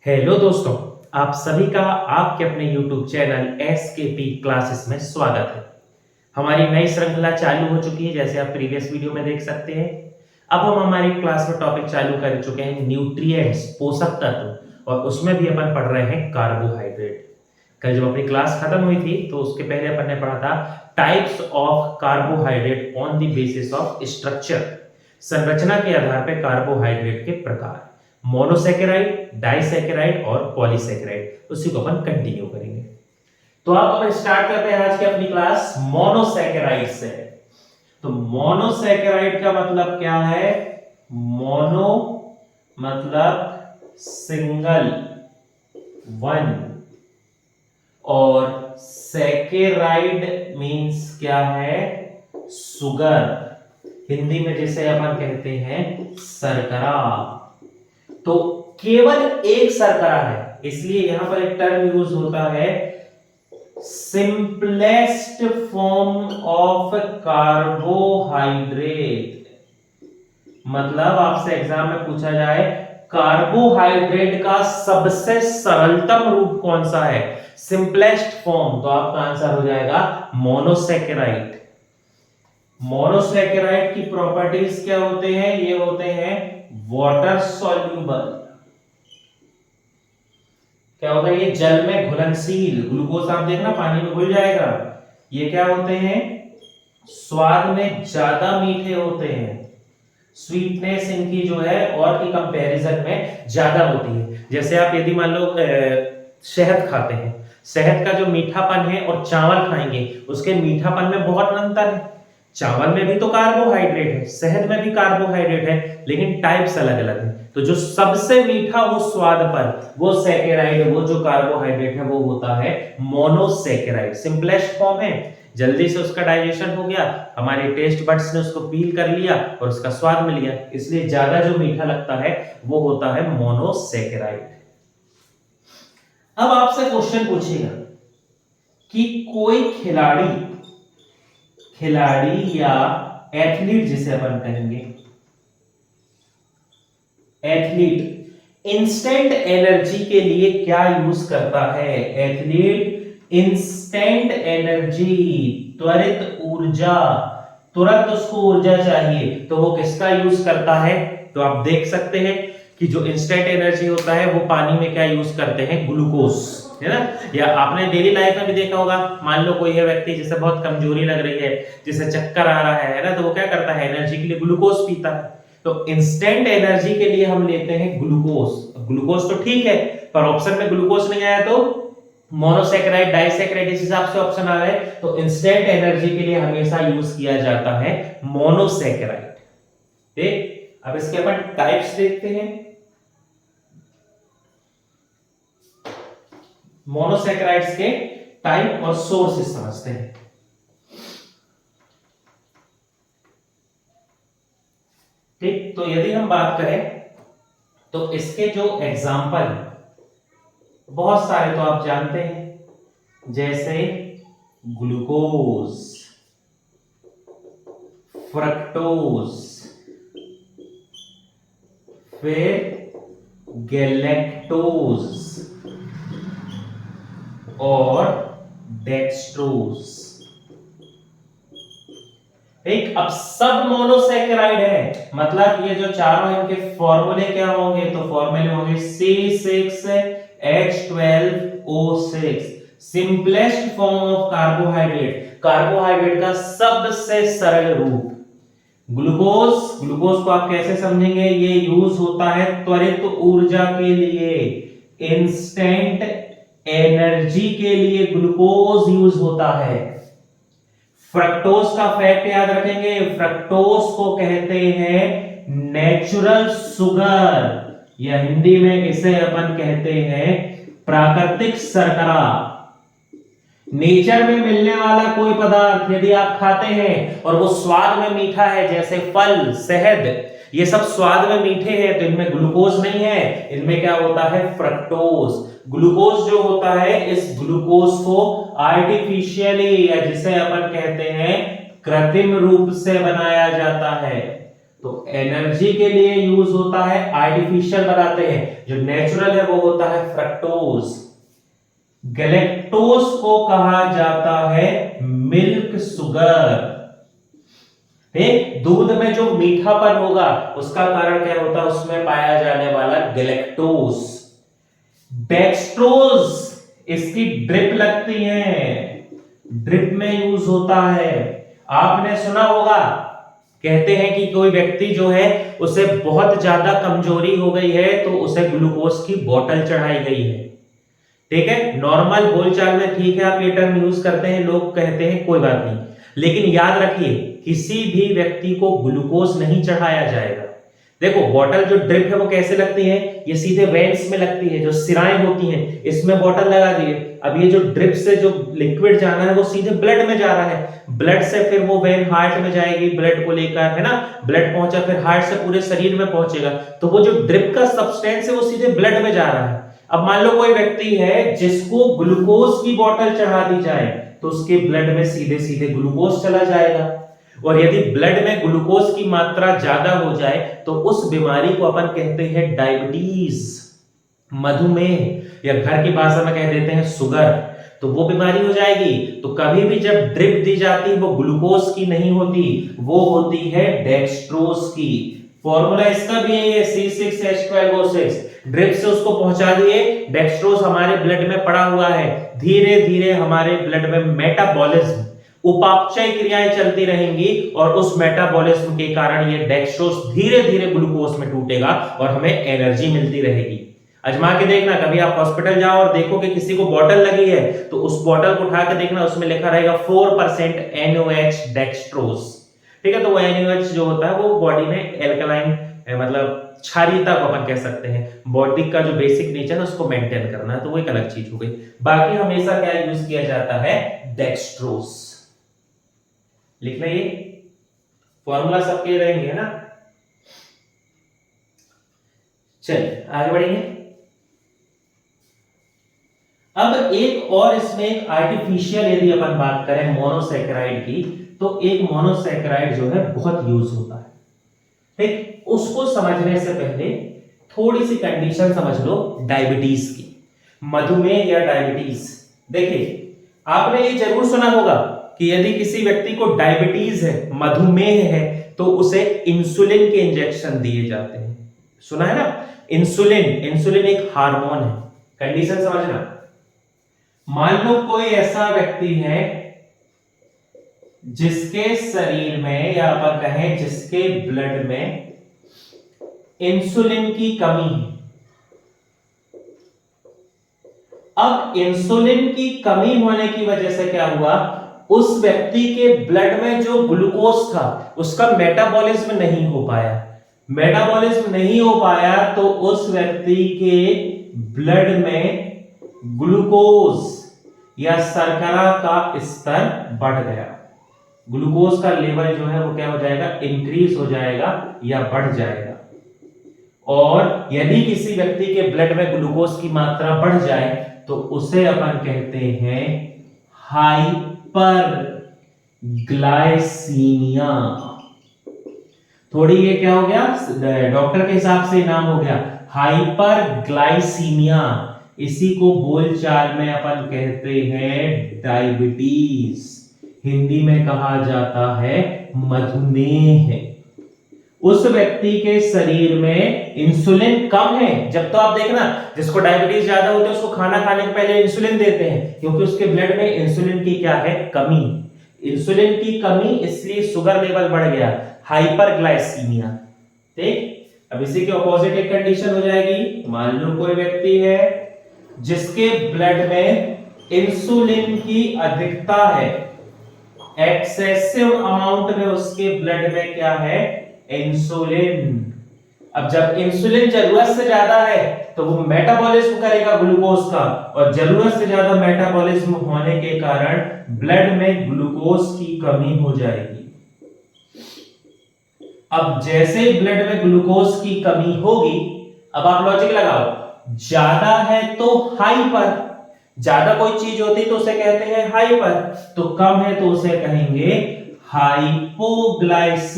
Hello दोस्तों, आप सभी का आपके अपने YouTube चैनल एसकेपी क्लासेस में स्वागत है। हमारी नई श्रृंखला चालू हो चुकी है, जैसे आप प्रीवियस वीडियो में देख सकते हैं। अब हम हमारी क्लास में टॉपिक चालू कर चुके हैं न्यूट्रिएंट्स, पोषक तत्व, और उसमें भी अपन पढ़ रहे हैं कार्बोहाइड्रेट। कल जब अपनी क्लास खत्म हुई थी तो उसके पहले अपन ने पढ़ा था types of carbohydrate on the basis of structure, संरचना के आधार पर कार्बोहाइड्रेट के प्रकार, मोनोसैकेराइड, डाइसैकेराइड और पॉलीसैकेराइड। उसी को अपन कंटिन्यू करेंगे। तो आप अपन स्टार्ट करते हैं आज की अपनी क्लास मोनोसैकेराइड से। तो मोनोसैकेराइड का मतलब क्या है? मोनो मतलब सिंगल, वन, और सैकेराइड मींस क्या है? शुगर, हिंदी में जिसे अपन कहते हैं शर्करा। तो केवल एक शर्करा है, इसलिए यहां पर एक टर्म यूज होता है सिंपलेस्ट फॉर्म ऑफ कार्बोहाइड्रेट। मतलब आपसे एग्जाम में पूछा जाए कार्बोहाइड्रेट का सबसे सरलतम रूप कौन सा है, सिंपलेस्ट फॉर्म, तो आपका आंसर हो जाएगा मोनोसैकेराइड। मोनोसैकेराइड की प्रॉपर्टीज क्या होते हैं? ये होते हैं वाटर सॉल्यूबल। क्या होता है? ये जल में घुलनशील, ग्लूकोज आप देखना पानी में घुल जाएगा। ये क्या होते हैं? स्वाद में ज्यादा मीठे होते हैं, स्वीटनेस इनकी जो है और की कंपैरिजन में ज्यादा होती है। जैसे आप यदि मान लो शहद खाते हैं, शहद का जो मीठापन है और चावल खाएंगे उसके मीठापन में बहुत अंतर है। चावल में भी तो कार्बोहाइड्रेट है, शहद में भी कार्बोहाइड्रेट है, लेकिन टाइप्स अलग अलग है। तो जो सबसे मीठा हो स्वाद पर, वो सैकेराइड, वो जो कार्बोहाइड्रेट है वो होता है मोनोसैकेराइड। सिंपलेस्ट फॉर्म है, जल्दी से उसका डाइजेशन हो गया, हमारे टेस्ट बड्स ने उसको पील कर लिया और उसका स्वाद मिल गया, इसलिए ज्यादा जो मीठा लगता है वो होता है मोनोसैकेराइड। अब आपसे क्वेश्चन पूछेगा कि कोई खिलाड़ी या एथलीट, जिसे अपन कहेंगे एथलीट, इंस्टेंट एनर्जी के लिए क्या यूज करता है? एथलीट इंस्टेंट एनर्जी, त्वरित ऊर्जा, तुरंत उसको ऊर्जा चाहिए, तो वो किसका यूज करता है? तो आप देख सकते हैं कि जो इंस्टेंट एनर्जी होता है वो पानी में क्या यूज करते हैं? ग्लूकोज, है ना। या आपने डेली लाइफ में भी देखा होगा, मान लो कोई है व्यक्ति जिसे बहुत कमजोरी लग रही है, जिसे चक्कर आ रहा है ना, तो वो क्या करता है? एनर्जी के लिए ग्लूकोज पीता है। तो इंस्टेंट एनर्जी के लिए हम लेते हैं ग्लूकोज। ग्लूकोज तो ठीक है, पर ऑप्शन में ग्लूकोज नहीं आया, तो मोनोसैकेराइड, डाइसैकेराइड इस हिसाब से ऑप्शन आ रहे हैं। तो इंस्टेंट एनर्जी के लिए हमेशा यूज किया जाता है मोनोसैकेराइड। ठीक, अब इसके अपन टाइप्स देखते हैं। मोनोसैकेराइड्स के टाइप और सोर्सेस समझते हैं। ठीक, तो यदि हम बात करें तो इसके जो एग्जाम्पल बहुत सारे तो आप जानते हैं, जैसे ग्लूकोज, फ्रक्टोज, फिर गैलेक्टोज और डेक्सट्रोज। ठीक, अब सब मोनोसैकेराइड है, मतलब ये जो चारों इनके फॉर्मूले क्या होंगे? तो फॉर्मूले होंगे C6H12O6, simplest form of carbohydrate, carbohydrate का सबसे सरल रूप। ग्लूकोज, ग्लूकोज को आप कैसे समझेंगे? ये यूज होता है त्वरित ऊर्जा के लिए, इंस्टेंट एनर्जी के लिए ग्लूकोज यूज होता है। फ्रक्टोज का फैक्ट याद रखेंगे, फ्रक्टोज को कहते हैं नेचुरल शुगर, या हिंदी में इसे अपन कहते हैं प्राकृतिक शर्करा। नेचर में मिलने वाला कोई पदार्थ यदि आप खाते हैं और वो स्वाद में मीठा है, जैसे फल, शहद, ये सब स्वाद में मीठे हैं, तो इनमें ग्लूकोज नहीं है, इनमें क्या होता है? फ्रक्टोज। ग्लूकोज जो होता है, इस ग्लूकोज को आर्टिफिशियली, या जिसे अपन कहते हैं कृत्रिम रूप से बनाया जाता है। तो एनर्जी के लिए यूज होता है, आर्टिफिशियल बनाते हैं, जो नेचुरल है वो होता है फ्रक्टोज। गैलेक्टोज को कहा जाता है मिल्क शुगर। दूध में जो मीठापन होगा उसका कारण क्या होता है, उसमें पाया जाने वाला गैलेक्टोज। डेक्सट्रोज इसकी ड्रिप लगती है, ड्रिप में यूज होता है। आपने सुना होगा, कहते हैं कि कोई व्यक्ति जो है उसे बहुत ज्यादा कमजोरी हो गई है तो उसे ग्लूकोज की बोतल चढ़ाई गई है। ठीक है, नॉर्मल बोलचाल में ठीक है, आप ये टर्म यूज करते हैं, लोग कहते हैं कोई बात नहीं, लेकिन याद रखिए किसी भी व्यक्ति को ग्लूकोज नहीं चढ़ाया जाएगा। देखो बॉटल जो ड्रिप है वो कैसे लगती है, ये सीधे वेन्स में लगती है, जो सिराएं होती हैं इसमें बॉटल लगा दी है। अब ये जो ड्रिप से जो लिक्विड जाना है वो सीधे ब्लड में जा रहा है, ब्लड से फिर वो वेन हार्ट में जाएगी, ब्लड को लेकर, है ना, ब्लड पहुंचा फिर हार्ट से पूरे शरीर में पहुंचेगा, तो वो जो ड्रिप का सब्सटेंस है वो सीधे ब्लड में जा रहा है। अब मान लो कोई व्यक्ति है जिसको ग्लूकोज की बोतल चढ़ा दी जाए तो उसके ब्लड में सीधे सीधे ग्लूकोज चला जाएगा, और यदि ब्लड में ग्लूकोज की मात्रा ज्यादा हो जाए तो उस बीमारी को अपन कहते हैं डायबिटीज, मधुमेह, या घर की भाषा में कह देते हैं शुगर, तो वो बीमारी हो जाएगी। तो कभी भी जब ड्रिप दी जाती है वो ग्लूकोज की नहीं होती, वो होती है डेक्सट्रोज की। फॉर्मूला इसका भी है C6H12O6, ड्रिप से उसको पहुंचा दिए, डेक्सट्रोज हमारे ब्लड में पड़ा हुआ है, धीरे धीरे हमारे ब्लड में मेटाबॉलिज्म, उपापचय क्रियाएं चलती रहेंगी और उस मेटाबॉलिज्म के कारण ये डेक्सट्रोज धीरे धीरे ग्लूकोज में टूटेगा और हमें एनर्जी मिलती रहेगी। आजमा के देखना, कभी आप हॉस्पिटल जाओ और देखो कि किसी को बॉटल लगी है तो उस बॉटल को उठा के देखना, उसमें लिखा रहेगा 4% NOH डेक्सट्रोज। ठीक है, तो वो NOH जो होता है वो बॉडी में एल्कलाइन, मतलब क्षारीयता को अपन कह सकते हैं, बॉडी का जो बेसिक नेचर है उसको मेंटेन करना है, तो वो एक अलग चीज हो गई। बाकी हमेशा क्या यूज किया जाता है, डेक्सट्रोज। लिखना, ये फॉर्मूला सबके रहेंगे, है ना। चलिए आगे बढ़ेंगे। अब एक और इसमें एक आर्टिफिशियल यदि अपन बात करें मोनोसैकेराइड की, तो एक मोनोसैकेराइड जो है बहुत यूज होता है। ठीक, उसको समझने से पहले थोड़ी सी कंडीशन समझ लो डायबिटीज की, मधुमेह या डायबिटीज। देखिए आपने ये जरूर सुना होगा कि यदि किसी व्यक्ति को डायबिटीज है, मधुमेह है, तो उसे इंसुलिन के इंजेक्शन दिए जाते हैं। सुना है ना, इंसुलिन, इंसुलिन एक हार्मोन है। कंडीशन समझना, मान लो कोई ऐसा व्यक्ति है जिसके शरीर में, या अपन कहें जिसके ब्लड में इंसुलिन की कमी है। अब इंसुलिन की कमी होने की वजह से क्या हुआ, उस व्यक्ति के ब्लड में जो ग्लूकोज था उसका मेटाबॉलिज्म नहीं हो पाया। मेटाबॉलिज्म नहीं हो पाया तो उस व्यक्ति के ब्लड में ग्लूकोज या शर्करा का स्तर बढ़ गया। ग्लूकोज का लेवल जो है वो क्या हो जाएगा, इंक्रीज हो जाएगा या बढ़ जाएगा। और यदि किसी व्यक्ति के ब्लड में ग्लूकोज की मात्रा बढ़ जाए तो उसे अपन कहते हैं हाइपर ग्लाइसीमिया। थोड़ी ये क्या हो गया, डॉक्टर के हिसाब से नाम हो गया हाइपर ग्लाइसीमिया। इसी को बोलचाल में अपन कहते हैं डायबिटीज, हिंदी में कहा जाता है मधुमेह। उस व्यक्ति के शरीर में इंसुलिन कम है। जब तो आप देखना जिसको डायबिटीज ज्यादा होती है उसको खाना खाने के पहले इंसुलिन देते हैं, क्योंकि उसके ब्लड में इंसुलिन की क्या है, कमी। इंसुलिन की कमी, इसलिए शुगर लेवल बढ़ गया, हाइपरग्लाइसीमिया। ठीक, अब इसी के ऑपोजिट एक कंडीशन हो जाएगी। मान लो कोई व्यक्ति है जिसके ब्लड में इंसुलिन की अधिकता है, एक्सेसिव अमाउंट में उसके ब्लड में क्या है, इंसुलिन। अब जब इंसुलिन जरूरत से ज्यादा है तो वो मेटाबॉलिज्म करेगा ग्लूकोज का, और जरूरत से ज्यादा मेटाबॉलिज्म होने के कारण ब्लड में ग्लूकोज की कमी हो जाएगी। अब जैसे ब्लड में ग्लूकोज की कमी होगी, अब आप लॉजिक लगाओ, ज्यादा है तो हाइपर, ज्यादा कोई चीज होती तो उसे कहते हैं हाइपर, तो कम है तो उसे कहेंगे हाइपोग्लाइसीमिया।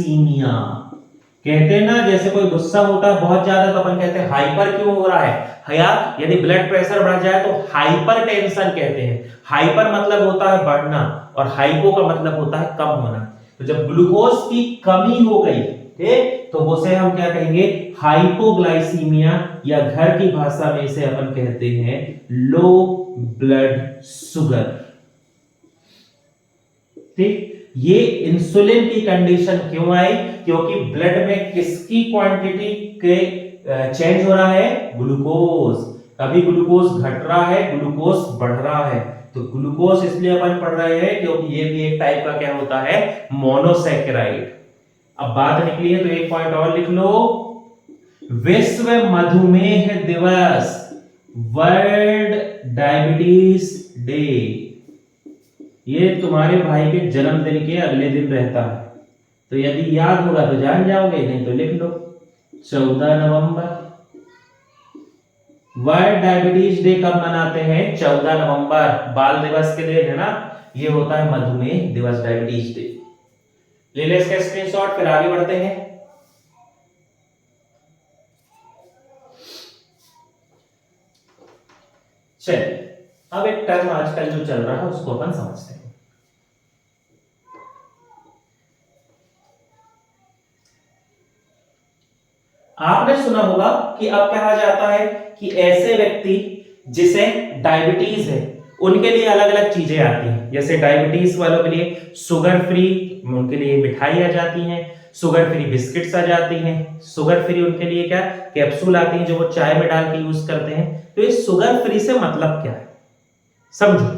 कहते हैं ना, जैसे कोई गुस्सा होता है बहुत ज्यादा तो अपन कहते हैं हाइपर क्यों हो रहा है, या यदि ब्लड प्रेशर बढ़ जाए तो हाइपर टेंशन कहते हैं। हाइपर मतलब होता है बढ़ना और हाइपो का मतलब होता है कम होना। तो जब ग्लूकोज की कमी हो गई, ठीक, तो उसे हम क्या कहेंगे, हाइपोग्लाइसीमिया, या घर की भाषा में इसे अपन कहते हैं लो ब्लड शुगर। ठीक, ये इंसुलिन की कंडीशन क्यों आई, क्योंकि ब्लड में किसकी क्वांटिटी के चेंज हो रहा है, ग्लूकोज। कभी ग्लूकोज घट रहा है, ग्लूकोज बढ़ रहा है। तो ग्लूकोज इसलिए अपन पढ़ रहे हैं क्योंकि ये भी एक टाइप का क्या होता है, मोनोसैकेराइड। अब बात निकली है तो एक पॉइंट और लिख लो, विश्व मधुमेह दिवस, वर्ल्ड डायबिटीज डे, ये तुम्हारे भाई के जन्मदिन के अगले दिन रहता है। तो यदि याद होगा तो जान जाओगे, नहीं तो लिख लो 14 नवंबर। वर्ल्ड डायबिटीज डे कब मनाते हैं, 14 नवंबर, बाल दिवस के दिन है ना, ये होता है मधुमेह दिवस, डायबिटीज डे। ले ले इसका स्क्रीनशॉट, फिर आगे बढ़ते हैं। चलिए अब एक टर्म आजकल जो चल रहा है उसको अपन समझते हैं। आपने सुना होगा कि अब कहा जाता है कि ऐसे व्यक्ति जिसे डायबिटीज है उनके लिए अलग अलग चीजें आती हैं। जैसे डायबिटीज वालों के लिए शुगर फ्री, उनके लिए मिठाई आ जाती हैं, शुगर फ्री बिस्किट्स आ जाती हैं, शुगर फ्री उनके लिए क्या कैप्सूल आती हैं जो वो चाय में डाल के यूज करते हैं। तो इस शुगर फ्री से मतलब क्या है समझो,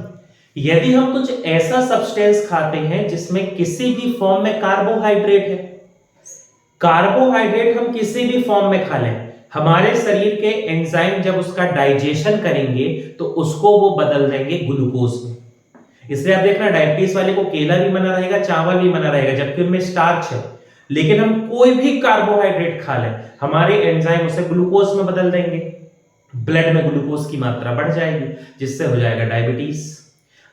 यदि हम कुछ ऐसा सब्सटेंस खाते हैं जिसमें किसी भी फॉर्म में कार्बोहाइड्रेट है, कार्बोहाइड्रेट हम किसी भी फॉर्म में खा लें, हमारे शरीर के एंजाइम जब उसका डाइजेशन करेंगे तो उसको वो बदल देंगे ग्लूकोज में। इसलिए आप देखना डायबिटीज वाले को केला भी मना रहेगा, चावल भी मना रहेगा, जबकि उनमें स्टार्च है। लेकिन हम कोई भी कार्बोहाइड्रेट खा लें, हमारे एंजाइम उसे ग्लूकोज में बदल देंगे, ब्लड में ग्लूकोज की मात्रा बढ़ जाएगी, जिससे हो जाएगा डायबिटीज।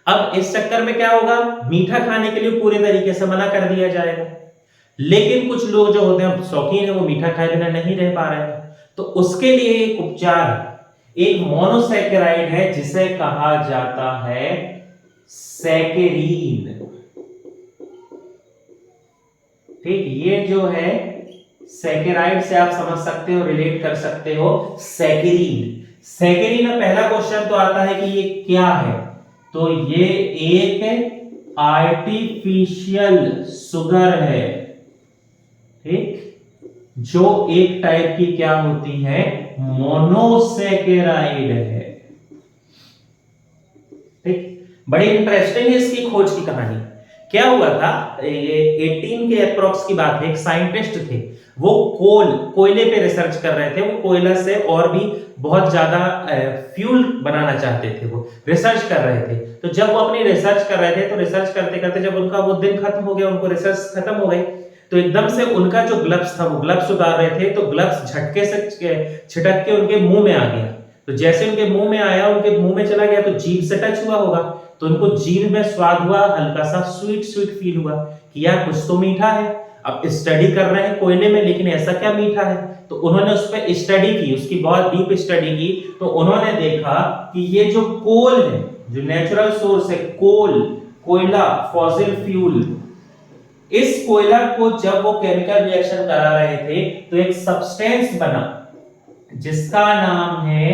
अब इस चक्कर में क्या होगा, मीठा खाने के लिए पूरे तरीके से मना कर दिया जाएगा, लेकिन कुछ लोग जो होते हैं शौकीन है वो मीठा खाए बिना नहीं रह पा रहे हैं, तो उसके लिए एक उपचार, एक मोनोसैकेराइड है जिसे कहा जाता है सैकेरीन। ठीक, ये जो है सैकेराइड से आप समझ सकते हो, रिलेट कर सकते हो सैकेरीन। सैकेरीन में पहला क्वेश्चन तो आता है कि ये क्या है, तो ये एक आर्टिफिशियल शुगर है, ठीक, जो एक टाइप की क्या होती है, मोनोसैकेराइड है। ठीक, बड़ी इंटरेस्टिंग है इसकी खोज की कहानी। क्या हुआ था, ये 18 के अप्रॉक्स की बात है, एक साइंटिस्ट थे, वो कोयले पे रिसर्च कर रहे थे, वो कोयला से और भी बहुत ज्यादा फ्यूल बनाना चाहते थे, वो रिसर्च कर रहे थे। तो जब वो अपनी रिसर्च कर रहे थे तो रिसर्च करते करते जब उनका वो दिन खत्म हो गया, उनको रिसर्च खत्म हो गई, तो एकदम से उनका जो ग्लव्स था वो ग्लव्स उतार रहे थे, तो ग्लव्स झटके से छिटक के उनके मुंह में आ गया। तो जैसे उनके मुंह में आया, उनके मुंह में चला गया तो जीभ से टच हुआ होगा, तो उनको जीभ में स्वाद हुआ, हल्का सा स्वीट स्वीट फील हुआ कि यार कुछ तो मीठा है। अब स्टडी कर रहे हैं कोयले में, लेकिन ऐसा क्या मीठा है, तो उन्होंने उस पर स्टडी की, उसकी बहुत डीप स्टडी की, तो उन्होंने देखा कि ये जो कोल है, जो नेचुरल सोर्स है, कोयला, फॉसिल फ्यूल, इस कोयला को जब वो केमिकल रिएक्शन करा रहे थे तो एक सब्सटेंस बना जिसका नाम है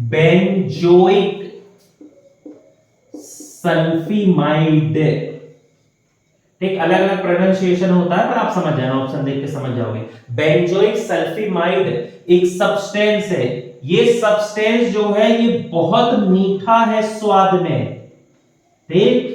बेंजोइक सल्फीमाइड। ठीक, अलग अलग प्रोनाउंसिएशन होता है पर आप समझ जाना, ऑप्शन देख के समझ जाओगे। बेंजोइक सल्फीमाइड एक सब्सटेंस है, ये सब्सटेंस जो है ये बहुत मीठा है स्वाद में, ठीक,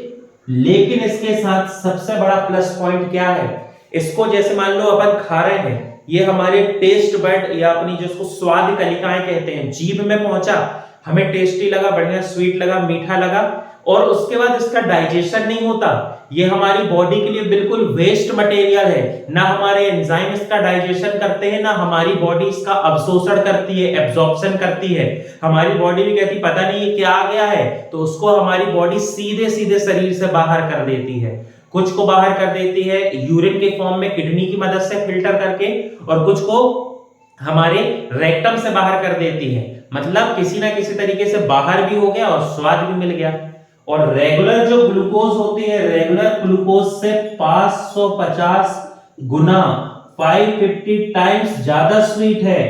लेकिन इसके साथ सबसे बड़ा प्लस पॉइंट क्या है, इसको जैसे मान लो अपन खा रहे हैं, ये हमारे टेस्ट बड या अपनी जिसको स्वाद कलिकाएं कहते हैं, जीभ में पहुंचा, हमें टेस्टी लगा, बढ़िया स्वीट लगा, मीठा लगा, और उसके बाद इसका डाइजेशन नहीं होता, ये हमारी बॉडी के लिए बिल्कुल वेस्ट मटेरियल है, ना हमारे एंजाइम इसका डाइजेशन करते हैं, ना हमारी बॉडी इसका अवशोषण करती है, एब्जॉर्प्शन करती है। हमारी बॉडी भी कहती पता नहीं ये क्या आ गया है, तो उसको हमारी बॉडी सीधे सीधे शरीर से बाहर कर देती है। कुछ को बाहर कर देती है यूरिन के फॉर्म में किडनी की मदद से फिल्टर करके, और कुछ को हमारे रेक्टम से बाहर कर देती है। मतलब किसी ना किसी तरीके से बाहर भी हो गया और स्वाद भी मिल गया। और रेगुलर जो ग्लूकोज होती है, रेगुलर ग्लूकोज से 550 गुना 550 टाइम्स ज्यादा स्वीट है,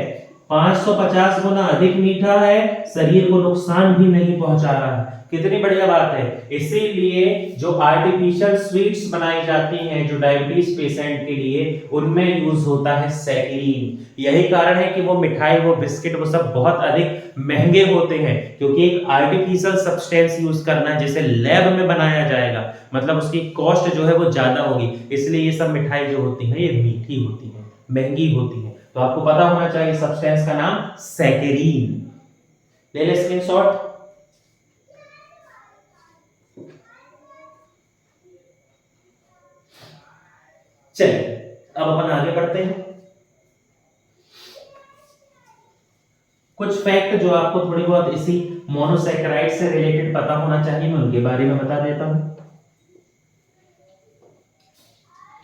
550 गुना अधिक मीठा है, शरीर को नुकसान भी नहीं पहुंचा रहा है। कितनी बढ़िया बात है। इसीलिए जो आर्टिफिशियल स्वीट्स बनाई जाती हैं जो डायबिटीज पेशेंट के लिए, उनमें यूज होता है सैकरीन। यही कारण है कि वो मिठाई, वो बिस्किट, वो सब बहुत अधिक महंगे होते हैं, क्योंकि एक आर्टिफिशियल सब्सटेंस यूज करना जिसे लैब में बनाया जाएगा, मतलब उसकी कॉस्ट जो है वो ज्यादा होगी। इसलिए ये सब मिठाई जो होती है ये मीठी होती है, महंगी होती है। तो आपको पता होना चाहिए सब्सटेंस का नाम सैकरीन। ले ले स्क्रीनशॉट। चलिए अब अपन आगे बढ़ते हैं। कुछ फैक्ट जो आपको थोड़ी बहुत इसी मोनोसैकेराइड से रिलेटेड पता होना चाहिए, मैं उनके बारे में बता देता हूं।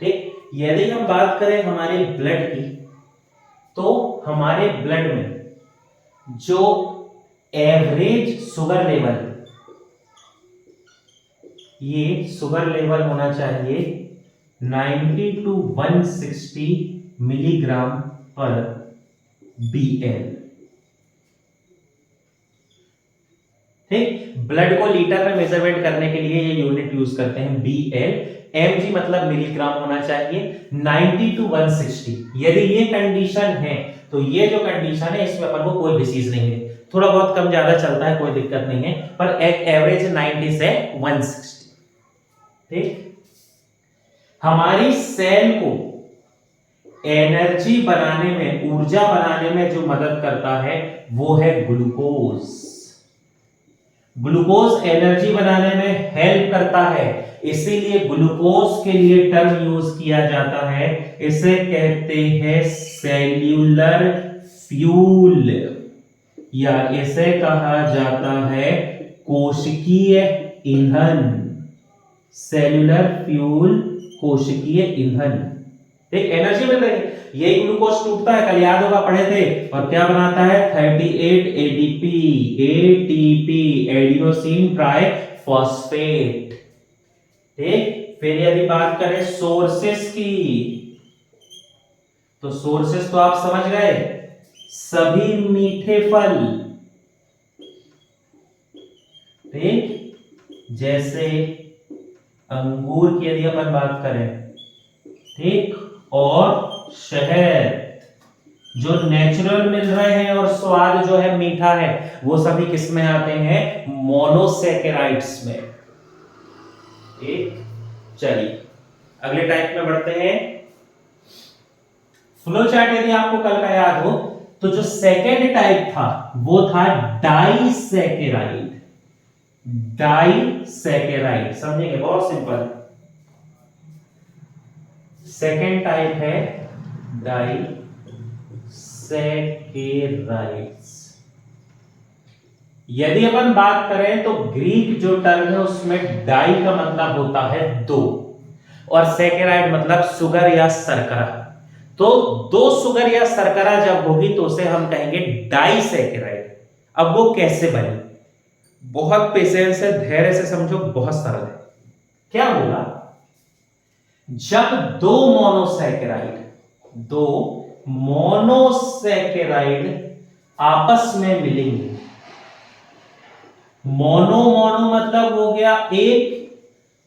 ठीक, यदि हम बात करें हमारे ब्लड की, तो हमारे ब्लड में जो एवरेज शुगर लेवल, ये शुगर लेवल होना चाहिए 90 to 160 मिलीग्राम पर BL। ठीक, ब्लड को लीटर में मेजरमेंट करने के लिए ये यूनिट यूज करते हैं BL। mg मतलब मिलीग्राम होना चाहिए, 90 to 160। यदि ये कंडीशन है तो ये जो कंडीशन है इसमें अपन को कोई डिसीज नहीं है, थोड़ा बहुत कम ज्यादा चलता है, कोई दिक्कत नहीं है, पर एक एवरेज 90 से 160। ठीक, हमारी सेल को एनर्जी बनाने में, ऊर्जा बनाने में जो मदद करता है वो है ग्लूकोज। ग्लूकोज एनर्जी बनाने में हेल्प करता है, इसीलिए ग्लूकोज के लिए टर्म यूज किया जाता है, इसे कहते हैं सेल्यूलर फ्यूल, या इसे कहा जाता है कोशिकीय ईंधन। सेल्यूलर फ्यूल, कोशिकीय ईंधन। एक एनर्जी मिल रही है, यही ग्लूकोज टूटता है, कल याद होगा पढ़े थे, और क्या बनाता है 38 ATP एडिनोसिन ट्राइफॉस्फेट। ठीक, फिर यदि बात करें सोर्सेस की, तो सोर्सेस तो आप समझ गए, सभी मीठे फल। ठीक, जैसे अंगूर की यदि अपन बात करें, ठीक, और शहद जो नेचुरल मिल रहे हैं और स्वाद जो है मीठा है, वो सभी किस में आते हैं, मोनोसैकेराइड्स में। ठीक, चलिए अगले टाइप में बढ़ते हैं। फ्लो चार्ट यदि आपको कल का याद हो, तो जो सेकेंड टाइप था वो था डाइसैकेराइड। डाइसैकेराइड समझेंगे, बहुत सिंपल। सेकेंड टाइप है डाइसैकेराइड्स। यदि अपन बात करें तो ग्रीक जो टर्म है उसमें डाई का मतलब होता है दो, और सैकेराइड मतलब शुगर या शर्करा। तो दो शुगर या शर्करा जब होगी तो उसे हम कहेंगे डाइसैकेराइड। अब वो कैसे बने, बहुत पेशेंस से, धैर्य से समझो, बहुत सरल है। क्या होगा, जब दो मोनोसैकेराइड आपस में मिलेंगे, मोनो मतलब हो गया एक,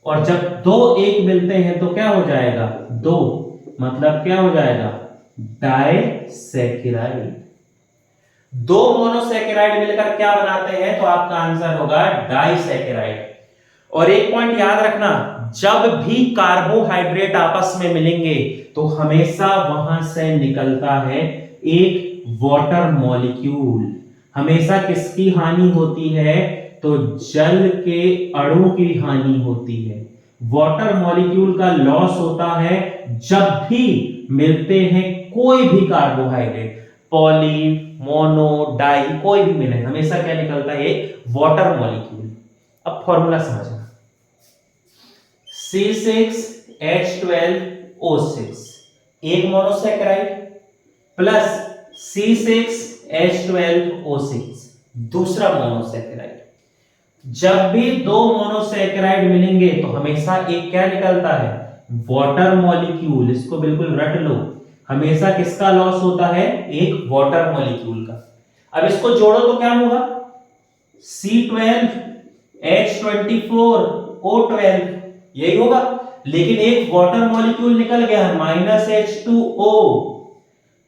और जब दो एक मिलते हैं तो क्या हो जाएगा, दो, मतलब क्या हो जाएगा, डाइसैकेराइड। दो मोनोसैकेराइड मिलकर क्या बनाते हैं, तो आपका आंसर होगा डाइसैकेराइड। और एक पॉइंट याद रखना, जब भी कार्बोहाइड्रेट आपस में मिलेंगे तो हमेशा वहां से निकलता है एक वाटर मॉलिक्यूल। हमेशा किसकी हानि होती है, तो जल के अणु की हानि होती है। वाटर मॉलिक्यूल का लॉस होता है जब भी मिलते हैं कोई भी कार्बोहाइड्रेट, पॉली, मोनो, डाई, कोई भी मिले, हमेशा क्या निकलता है, वाटर मॉलिक्यूल। अब फॉर्मूला समझना, C6H12O6 एक मोनोसैकेराइड प्लस C6H12O6 दूसरा मोनोसैकेराइड। जब भी दो मोनोसैकेराइड मिलेंगे तो हमेशा एक क्या निकलता है, वाटर मॉलिक्यूल। इसको बिल्कुल रट लो, हमेशा किसका लॉस होता है, एक वाटर मॉलिक्यूल का। अब इसको जोड़ो तो क्या होगा, C12H24O12 यही होगा। लेकिन एक वाटर मॉलिक्यूल निकल गया -H2O,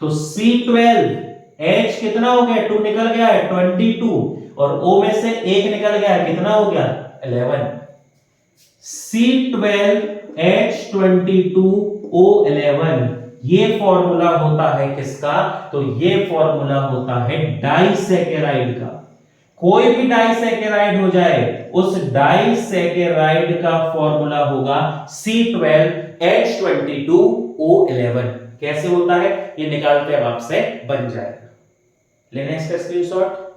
तो C12H कितना हो गया, 2 निकल गया है 22, और O में से एक निकल गया है, कितना हो गया 11। C12H22O11 ये फॉर्मूला होता है किसका, तो ये फॉर्मूला होता है डाइसैकेराइड का। कोई भी डाइसैकेराइड हो जाए, उस डाइसैकेराइड का फॉर्मूला होगा C12H22O11। कैसे होता है ये निकालते हैं, आपसे बन जाएगा। लेना इसका स्क्रीनशॉट।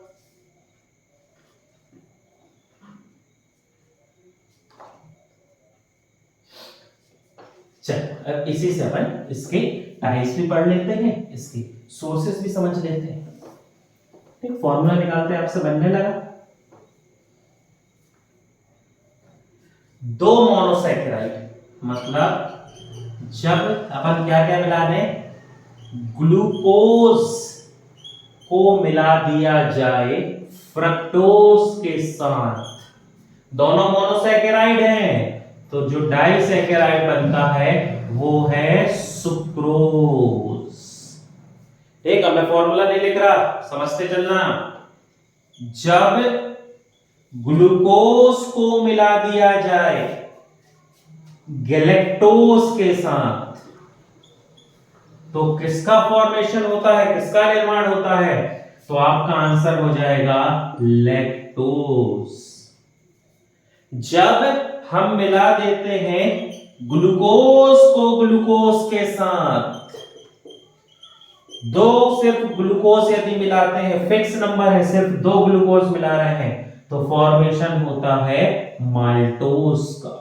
चल अब इसी से अपन इसके टाइप्स भी पढ़ लेते हैं, इसकी सोर्सेस भी समझ लेते हैं। एक फॉर्मूला निकालते हैं, आपसे बनने लगा। दो मोनोसैकेराइड मतलब जब अपन क्या क्या मिला दें, ग्लूकोज को मिला दिया जाए फ्रक्टोज के साथ, दोनों मोनोसैकेराइड हैं, तो जो डाइसैकेराइड बनता है वो है सुक्रोज। ठीक, अब मैं फॉर्मूला नहीं लिख रहा, समझते चलना। जब ग्लूकोज को मिला दिया जाए गैलेक्टोज के साथ तो किसका फॉर्मेशन होता है, किसका निर्माण होता है, तो आपका आंसर हो जाएगा लैक्टोज। जब हम मिला देते हैं ग्लूकोज को ग्लूकोज के साथ, दो सिर्फ ग्लूकोज यदि मिलाते हैं, फिक्स नंबर है, सिर्फ दो ग्लूकोज मिला रहे हैं, तो फॉर्मेशन होता है माल्टोज का।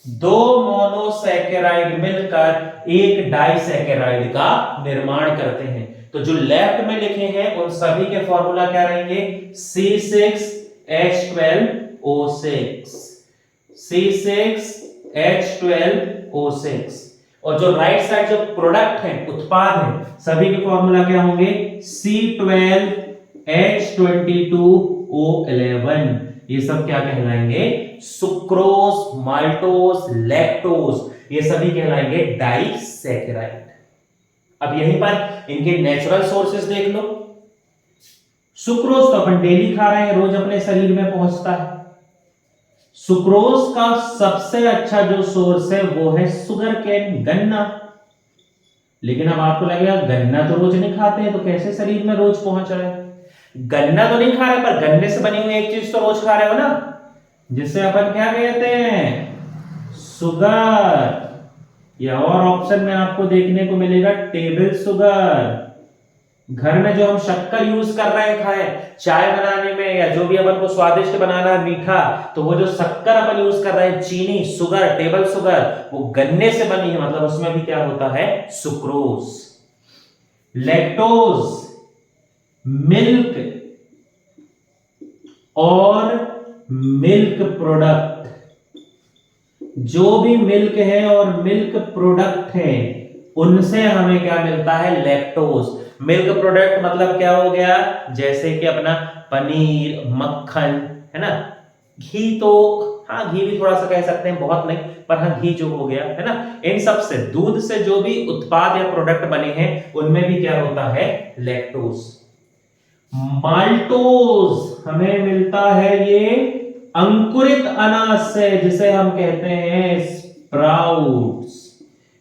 दो मोनोसैकेराइड मिलकर एक डाइसैकेराइड का निर्माण करते हैं। तो जो लेफ्ट में लिखे हैं उन सभी के फॉर्मूला क्या रहेंगे, C6H12O6, C6H12O6, और जो राइट साइड जो प्रोडक्ट है, उत्पाद है, सभी के फॉर्मूला क्या होंगे, C12H22O11। ये सब क्या कहलाएंगे, सुक्रोज, माल्टोज, लैक्टोज, ये सभी कहलाएंगे डाइसैकेराइड। अब यहीं पर इनके नेचुरल सोर्सेस देख लो। सुक्रोज तो अपन डेली खा रहे हैं, रोज अपने शरीर में पहुंचता है। सुक्रोज का सबसे अच्छा जो सोर्स है वो है शुगर केन, गन्ना। लेकिन अब आपको लगेगा गन्ना तो रोज नहीं खाते हैं, तो कैसे शरीर में रोज पहुंच रहा है। गन्ना तो नहीं खा रहे, पर गन्ने से बनी हुई एक चीज तो रोज खा रहे हो ना, जिसे अपन क्या कहते हैं, शुगर। या और ऑप्शन में आपको देखने को मिलेगा टेबल शुगर। घर में जो हम शक्कर यूज कर रहे हैं, खाए चाय बनाने में, या जो भी अपन को स्वादिष्ट बनाना है मीठा, तो वो जो शक्कर अपन यूज कर रहे हैं, चीनी, शुगर, टेबल शुगर, वो गन्ने से बनी है, मतलब उसमें भी क्या होता है, सुक्रोज। लैक्टोज मिल्क और मिल्क प्रोडक्ट, जो भी मिल्क है और मिल्क प्रोडक्ट है, उनसे हमें क्या मिलता है, लैक्टोज। मिल्क प्रोडक्ट मतलब क्या हो गया, जैसे कि अपना पनीर, मक्खन, है ना, घी, तो हाँ घी भी थोड़ा सा कह सकते हैं, बहुत नहीं, पर हाँ घी जो हो गया, है ना, इन सब से, दूध से जो भी उत्पाद या प्रोडक्ट बने हैं, उनमें भी क्या होता है, लैक्टोज। माल्टोज हमें मिलता है ये अंकुरित अनाज से, जिसे हम कहते हैं स्प्राउट्स।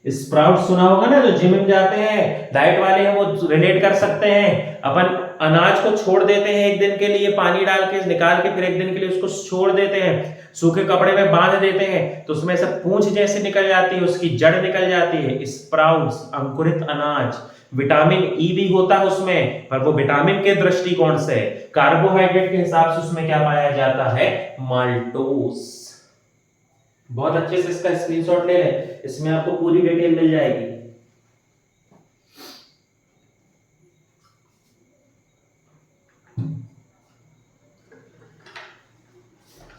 स्प्राउट सुना होगा ना, जो जिम में जाते हैं, डाइट वाले हैं, वो रिलेट कर सकते हैं। अपन अनाज को छोड़ देते हैं एक दिन के लिए, पानी डाल के निकाल के, फिर एक दिन के लिए उसको छोड़ देते हैं, सूखे कपड़े में बांध देते हैं, तो उसमें से पूंछ जैसे निकल जाती है, उसकी जड़ निकल जाती है। स्प्राउट्स, अंकुरित अनाज। विटामिन ई भी होता है उसमें, पर वो विटामिन के दृष्टिकोण से, कार्बोहाइड्रेट के हिसाब से उसमें क्या पाया जाता है, माल्टोज। बहुत अच्छे से इसका स्क्रीनशॉट ले लें, इसमें आपको पूरी डिटेल मिल जाएगी।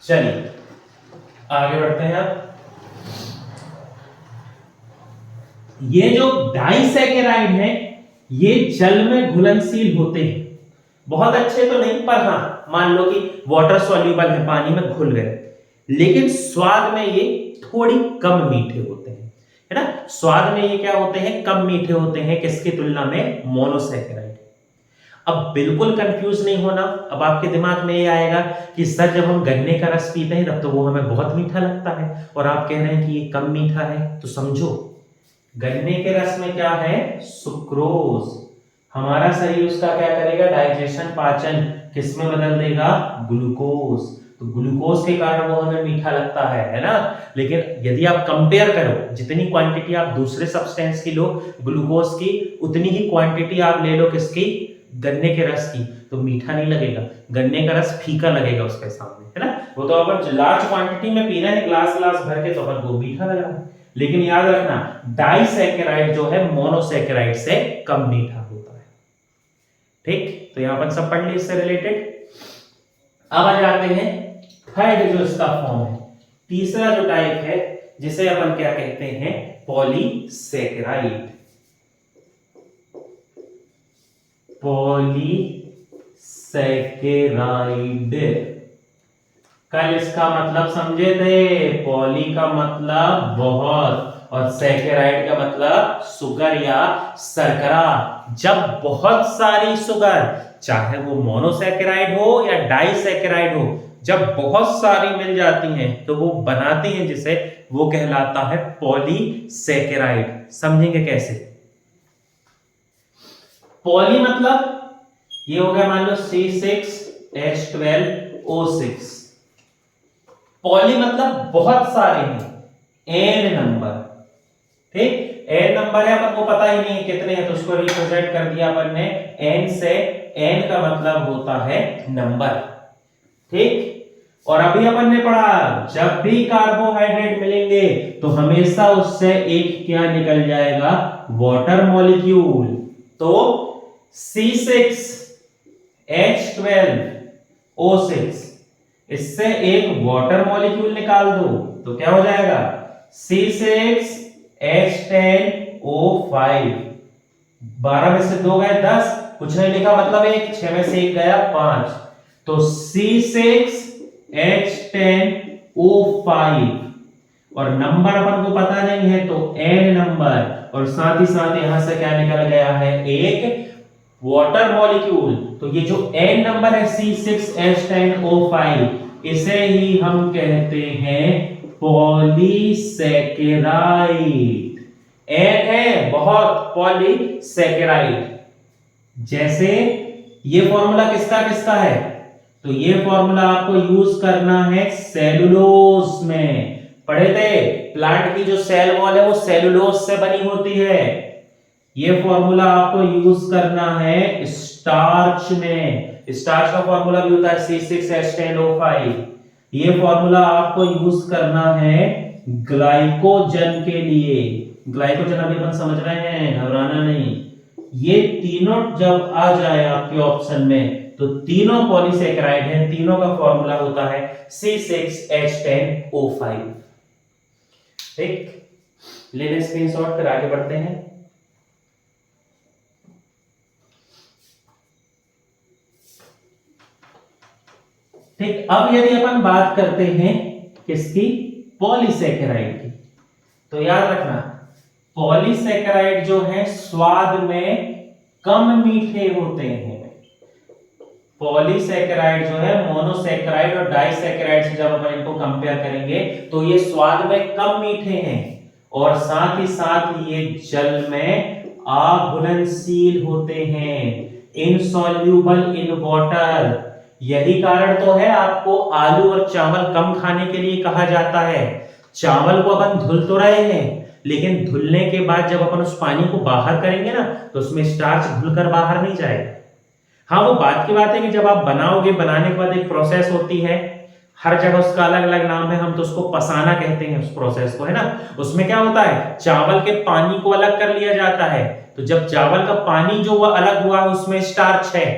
चलिए आगे बढ़ते हैं। अब ये जो डाइसैकेराइड है ये जल में घुलनशील होते हैं, बहुत अच्छे तो नहीं, पर हाँ मान लो कि वाटर सॉल्यूबल है, पानी में घुल गए, लेकिन स्वाद में ये थोड़ी कम मीठे होते हैं, है ना। स्वाद में ये क्या होते हैं, कम मीठे होते हैं, किसकी तुलना में, मोनोसैकेराइड। अब बिल्कुल कंफ्यूज नहीं होना, अब आपके दिमाग में ये आएगा कि सर जब हम गन्ने का रस पीते हैं तब तो वो हमें बहुत मीठा लगता है, और आप कह रहे हैं कि ये कम मीठा है, तो समझो गन्ने के रस में क्या है, सुक्रोज। हमारा शरीर उसका क्या करेगा, डाइजेशन, पाचन किसमें बदल देगा, ग्लूकोज। तो ग्लूकोज के कारण वो हमें मीठा लगता है ना। लेकिन यदि आप कंपेयर करो, जितनी क्वांटिटी आप दूसरे सब्सटेंस की लो ग्लूकोज की, उतनी ही क्वांटिटी आप ले लो किसकी, गन्ने के रस की, तो मीठा नहीं लगेगा, गन्ने का रस फीका लगेगा उसके सामने, है ना। वो तो अपन लार्ज क्वांटिटी में पी रहे हैं, ग्लास ग्लास भर के, तो अपन को मीठा लगा। लेकिन याद रखना डाइसैकेराइड जो है मोनोसैकेराइड से कम मीठा होता है, ठीक। तो यहां पर सब पढ़ ली इससे रिलेटेड। अब आ जाते हैं थर्ड जो इसका फॉर्म है, तीसरा जो टाइप है, जिसे अपन क्या कहते हैं, पॉलीसैकेराइड। पॉलीसैकेराइड, कल इसका मतलब समझे थे, पॉली का मतलब बहुत, और सैकेराइड का मतलब शुगर या शर्करा। जब बहुत सारी शुगर, चाहे वो मोनोसैकेराइड हो या डाइसैकेराइड हो, जब बहुत सारी मिल जाती हैं तो वो बनाती हैं जिसे, वो कहलाता है पॉलीसैकेराइड। समझेंगे कैसे। पॉली मतलब ये हो गया मान लो C6H12O6। पॉली मतलब बहुत सारे हैं, n नंबर, ठीक। n नंबर है, अपन को पता ही नहीं है कितने हैं, तो उसको रिप्रेजेंट कर दिया अपन ने n से। n का मतलब होता है नंबर, ठीक। और अभी अपन ने पढ़ा जब भी कार्बोहाइड्रेट मिलेंगे तो हमेशा उससे एक क्या निकल जाएगा, वाटर मॉलिक्यूल। तो C6H12O6, इससे एक वाटर मॉलिक्यूल निकाल दो तो क्या हो जाएगा, C6H10O5। 12 में से 2 गए 10, कुछ नहीं लिखा मतलब 1, 6 में से 1 गया 5, तो C6H10O5। और नंबर अपन को पता नहीं है तो n नंबर, और साथ ही साथ यहां से क्या निकल गया है, एक वाटर मॉलिक्यूल। तो ये जो n नंबर है C6H10O5, इसे ही हम कहते हैं पॉलीसैकेराइड। n है बहुत, पॉलीसैकेराइड। जैसे ये फॉर्मूला किसका किसका है, तो ये फॉर्मूला आपको यूज करना है सेलुलोज में। पढ़े थे प्लांट की जो सेल वॉल है वो सेलुलोज से बनी होती है। ये फॉर्मूला आपको यूज करना है स्टार्च में। स्टार्च का फॉर्मूला भी होता है C6H10O5। ये फॉर्मूला आपको यूज करना है ग्लाइकोजन के लिए। ग्लाइकोजन अभी अपन समझ रहे हैं, घबराना नहीं। ये तीनों जब आ जाए आपके ऑप्शन में तो तीनों पॉलीसैकेराइड हैं, तीनों का फॉर्मूला होता है C6H10O5, ठीक। ले लें स्क्रीनशॉट, फिर आगे बढ़ते हैं। ठीक, अब यदि अपन बात करते हैं किसकी, पॉलीसैकेराइड की, तो याद रखना पॉलीसैकेराइड जो है स्वाद में कम मीठे होते हैं। पॉलीसैकेराइड जो है मोनोसैकेराइड और डाइसैकेराइड से जब अपन इनको कंपेयर करेंगे तो ये स्वाद में कम मीठे हैं, और साथ ही साथ ये जल में अघुलनशील होते हैं, इनसॉल्यूबल इन वाटर। यही कारण तो है आपको आलू और चावल कम खाने के लिए कहा जाता है। चावल को अपन धुल तो रहे हैं, लेकिन धुलने के बाद जब अपन उस पानी को बाहर करेंगे ना तो उसमें स्टार्च घुलकर बाहर नहीं जाएगा। हाँ वो बात की बात है कि जब आप बनाओगे, बनाने के बाद एक प्रोसेस होती है हर जगह उसका अलग अलग नाम है, हम तो उसको पसाना कहते हैं उस प्रोसेस को, है ना। उसमें क्या होता है, चावल के पानी को अलग कर लिया जाता है, तो जब चावल का पानी जो वह अलग हुआ है उसमें स्टार्च है,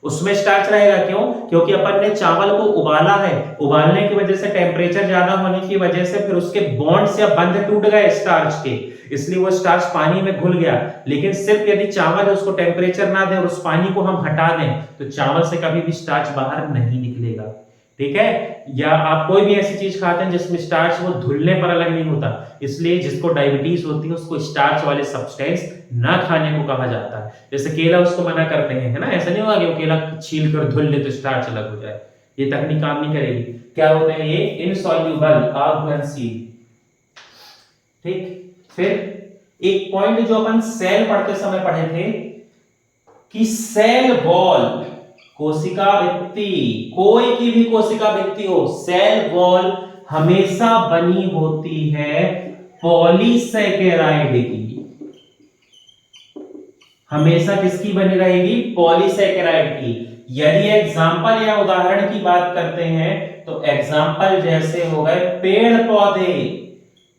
उसमें स्टार्च रहेगा। क्यों? क्योंकि अपन ने चावल को उबाला है, उबालने की वजह से टेम्परेचर ज्यादा होने की वजह से फिर उसके बॉन्ड्स या बंध टूट गए स्टार्च के, इसलिए वो स्टार्च पानी में घुल गया। लेकिन सिर्फ यदि चावल है उसको टेम्परेचर ना दें और उस पानी को हम हटा दें तो चावल से कभी भी स्टार्च बाहर नहीं निकलेगा, ठीक है। या आप कोई भी ऐसी चीज खाते हैं जिसमें स्टार्च वो धुलने पर अलग नहीं होता, इसलिए जिसको डायबिटीज होती है उसको स्टार्च वाले सब्सटेंस ना खाने को कहा जाता है। जैसे केला उसको मना करते हैं, है ना, ऐसा नहीं होगा कि वो केला छील कर धुल ले तो स्टार्च अलग हो जाए, ये तकनीक काम नहीं करेगी। क्या होते हैं ये, इनसॉल्युबल अघुलनशील। ठीक, फिर एक पॉइंट जो अपन सेल पढ़ते समय पढ़े थे कि सेल वॉल, कोशिका भित्ति, कोई की भी कोशिका भित्ति हो, सेल वॉल हमेशा बनी होती है पॉलीसैकेराइड की। हमेशा किसकी बनी रहेगी, पॉलीसैकेराइड की। यदि एग्जाम्पल या उदाहरण की बात करते हैं तो एग्जाम्पल जैसे हो गए पेड़ पौधे,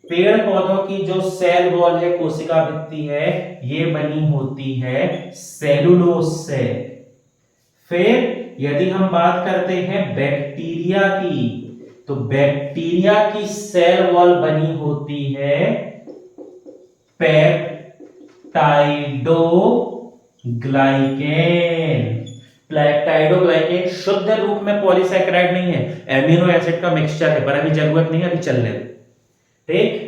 पेड़ पौधों की जो सेल वॉल है, कोशिका भित्ति है, ये बनी होती है सेलुलोज से। फिर यदि हम बात करते हैं बैक्टीरिया की, तो बैक्टीरिया की सेल वॉल बनी होती है पेप्टाइडोग्लाइकेन। पेप्टाइडोग्लाइकेन शुद्ध रूप में पॉलीसैकेराइड नहीं है, एमिनो एसिड का मिक्सचर है, पर अभी जरूरत नहीं है, अभी चलने दो, ठीक।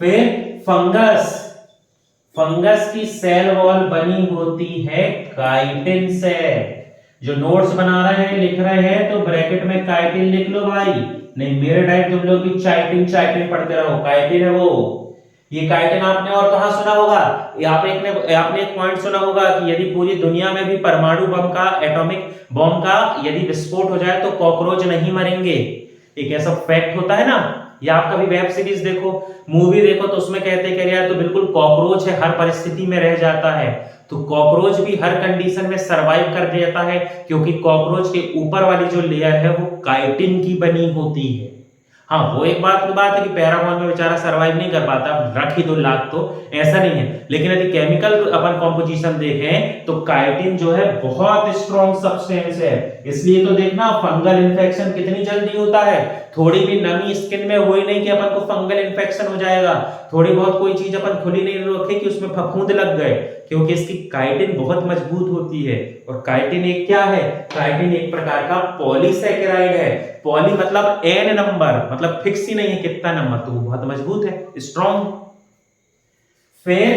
फिर फंगस, फंगस की सेल वॉल बनी होती है काइटिन से। जो नोट्स बना रहे हैं, लिख रहे हैं, तो ब्रैकेट में काइटिन लिख लो भाई, नहीं मेरे टाइप तुम लोग भी चाइटिन चाइटिन पढ़ते रहो, काइटिन है वो। ये काइटिन आपने और कहां सुना होगा, आपने एक पॉइंट सुना होगा कि यदि पूरी दुनिया में भी परमाणु बम का, एटॉमिक बम का यदि विस्फोट हो जाए तो कॉकरोच नहीं मरेंगे, एक ऐसा फैक्ट होता है ना। या आप कभी वेब सीरीज देखो, मूवी देखो, तो उसमें कहते हैं यार तो बिल्कुल कॉकरोच है, हर परिस्थिति में रह जाता है, तो कॉकरोच भी हर कंडीशन में सरवाइव कर जाता है, क्योंकि कॉकरोच के ऊपर वाली जो लेयर है वो काइटिन की बनी होती है। हाँ, वो एक बात है कि पैरागॉन में बेचारा सरवाइव नहीं कर पाता, रख ही दो लाख, तो ऐसा नहीं है। लेकिन यदि केमिकल अपन कॉम्पोजिशन देखें तो काइटिन जो है बहुत स्ट्रॉन्ग सब्सटेंस है, इसलिए तो देखना फंगल इन्फेक्शन कितनी जल्दी होता है। थोड़ी भी नमी स्किन में हुई नहीं कि अपन को फंगल इन्फेक्शन हो जाएगा, थोड़ी बहुत कोई चीज अपन खुली नहीं रखे कि उसमें फफूंद लग गए, क्योंकि इसकी काइटिन बहुत मजबूत होती है। और काइटिन एक क्या है, काइटिन एक प्रकार का पॉलीसैकेराइड है। पॉली मतलब एन नंबर, मतलब फिक्स ही नहीं है कितना नंबर, तो वो बहुत मजबूत है, स्ट्रॉन्ग। फिर